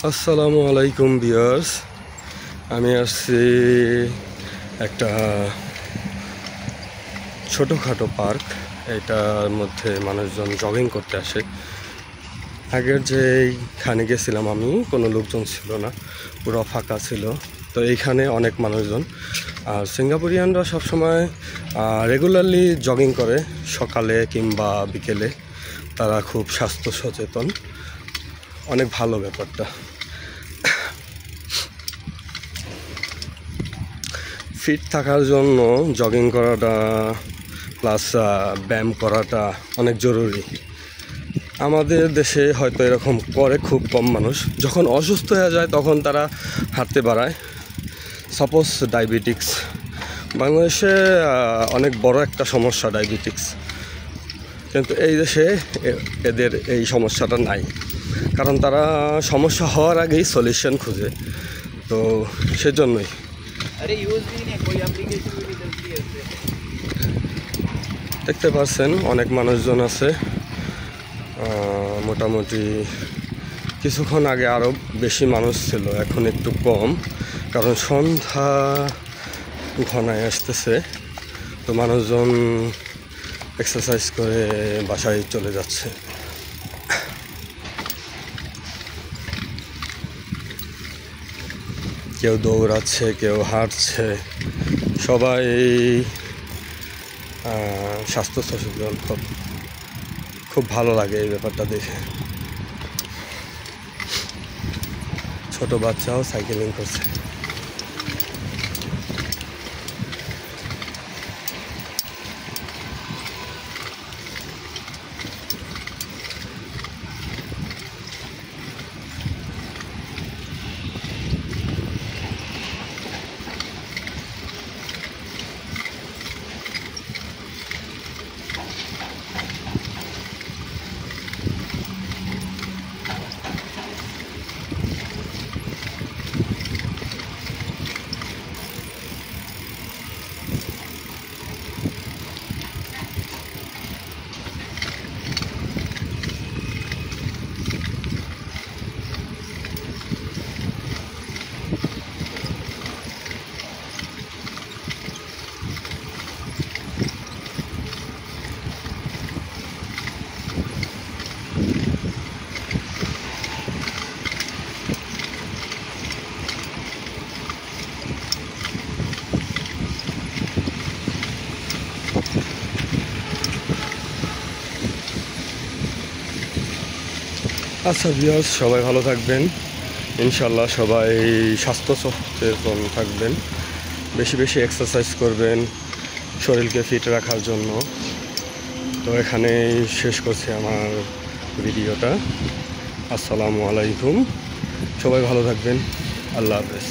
আসসালামু আলাইকুম ভিউয়ার্স, আমি আসছি একটা ছোটোখাটো পার্ক। এটার মধ্যে মানুষজন জগিং করতে আসে। আগের যেখানে গেছিলাম আমি, কোনো লোকজন ছিল না, পুরো ফাঁকা ছিল। তো এইখানে অনেক মানুষজন, আর সিঙ্গাপুরিয়ানরা সবসময় রেগুলারলি জগিং করে, সকালে কিংবা বিকেলে। তারা খুব স্বাস্থ্য সচেতন, অনেক ভালো ব্যাপারটা। ফিট থাকার জন্য জগিং করাটা প্লাস ব্যায়াম করাটা অনেক জরুরি। আমাদের দেশে হয়তো এরকম করে খুব কম মানুষ। যখন অসুস্থ হয়ে যায় তখন তারা হাঁটতে বাড়ায়। সাপোজ ডায়াবেটিক্স, বাংলাদেশে অনেক বড় একটা সমস্যা ডায়াবেটিক্স, কিন্তু এই দেশে এদের এই সমস্যাটা নাই, কারণ তারা সমস্যা হওয়ার আগেই সলিউশন খুঁজে। তো সেজন্যই দেখতে পাচ্ছেন অনেক মানুষজন আছে। মোটামুটি কিছুক্ষণ আগে আরও বেশি মানুষ ছিল, এখন একটু কম, কারণ সন্ধ্যা ঘনায় আসতেছে। তো মানুষজন এক্সারসাইজ করে বাসায় চলে যাচ্ছে। কেউ দৌড়াচ্ছে, কেউ হাঁটছে, সবাই স্বাস্থ্য সচেতন। খুব ভালো লাগে এই ব্যাপারটা দেখে। ছোট বাচ্চাও সাইকেলিং করছে। আচ্ছা ভিউয়ার্স, সবাই ভালো থাকবেন ইনশাল্লাহ। সবাই স্বাস্থ্য সচেতন থাকবেন, বেশি বেশি এক্সারসাইজ করবেন শরীরকে ফিট রাখার জন্য। তো এখানেই শেষ করছি আমার ভিডিওটা। আসসালামু আলাইকুম, সবাই ভালো থাকবেন, আল্লাহ হাফেজ।